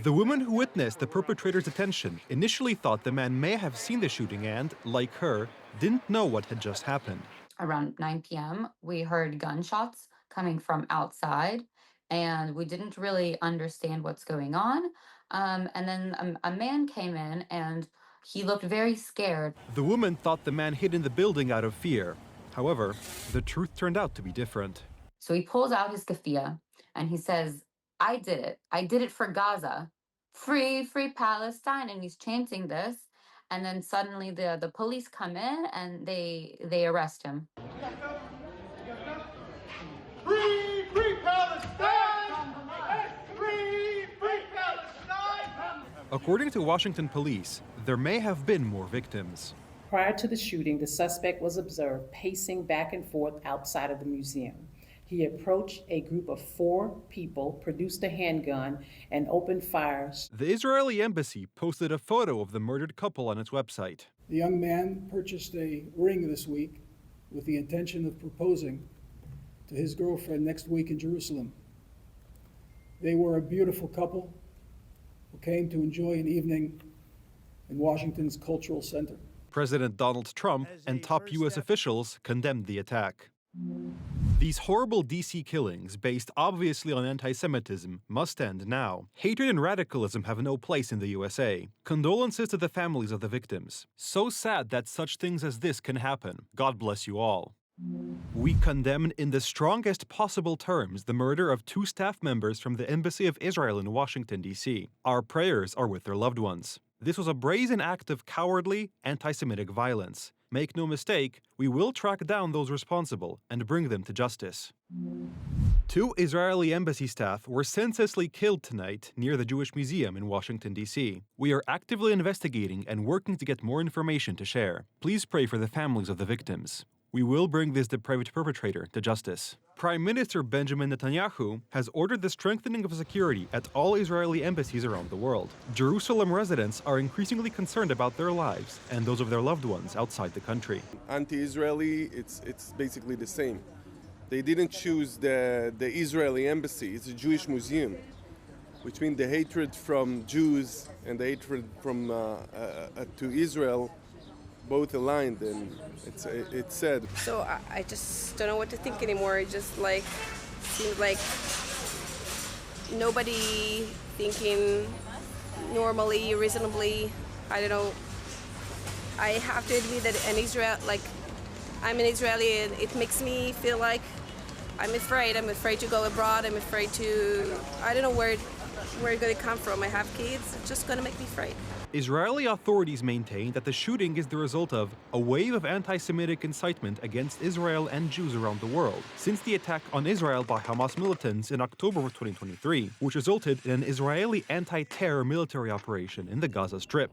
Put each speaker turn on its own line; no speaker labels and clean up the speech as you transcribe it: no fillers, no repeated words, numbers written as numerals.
The woman who witnessed the perpetrator's detention initially thought the man may have seen the shooting and, like her, didn't know what had just happened.
Around 9 p.m., we heard gunshots coming from outside, and we didn't really understand what's going on. And then a man came in, and he looked very scared.
The woman thought the man hid in the building out of fear. However, the truth turned out to be different.
So he pulls out his keffiyeh, and he says, I did it. I did it for Gaza. Free, free Palestine. And he's chanting this. And then suddenly the police come in and they arrest him.
Free, free Palestine! Free, free Palestine!
According to Washington police, there may have been more victims.
Prior to the shooting, the suspect was observed pacing back and forth outside of the museum. He approached a group of 4 people, produced a handgun, and opened fire.
The Israeli embassy posted a photo of the murdered couple on its website.
The young man purchased a ring this week with the intention of proposing to his girlfriend next week in Jerusalem. They were a beautiful couple who came to enjoy an evening in Washington's cultural center.
President Donald Trump and top U.S. officials condemned the attack. These horrible DC killings, based obviously on anti-Semitism, must end now. Hatred and radicalism have no place in the USA. Condolences to the families of the victims. So sad that such things as this can happen. God bless you all. We condemn in the strongest possible terms the murder of 2 staff members from the Embassy of Israel in Washington, D.C. Our prayers are with their loved ones. This was a brazen act of cowardly, anti-Semitic violence. Make no mistake, we will track down those responsible and bring them to justice. 2 Israeli embassy staff were senselessly killed tonight near the Jewish Museum in Washington, D.C. We are actively investigating and working to get more information to share. Please pray for the families of the victims. We will bring this depraved perpetrator to justice. Prime Minister Benjamin Netanyahu has ordered the strengthening of security at all Israeli embassies around the world. Jerusalem residents are increasingly concerned about their lives and those of their loved ones outside the country.
Anti-Israeli, it's basically the same. They didn't choose the Israeli embassy. It's a Jewish museum, which means the hatred from Jews and the hatred from to Israel both aligned, and it's sad.
So I just don't know what to think anymore. It just like seems like nobody thinking normally, reasonably. I don't know. I have to admit that I'm an Israeli, and it makes me feel like I'm afraid. I'm afraid to go abroad. I'm afraid to, I don't know where it's going to come from. I have kids. It's just going to make me afraid.
Israeli authorities maintain that the shooting is the result of a wave of anti-Semitic incitement against Israel and Jews around the world since the attack on Israel by Hamas militants in October of 2023, which resulted in an Israeli anti-terror military operation in the Gaza Strip.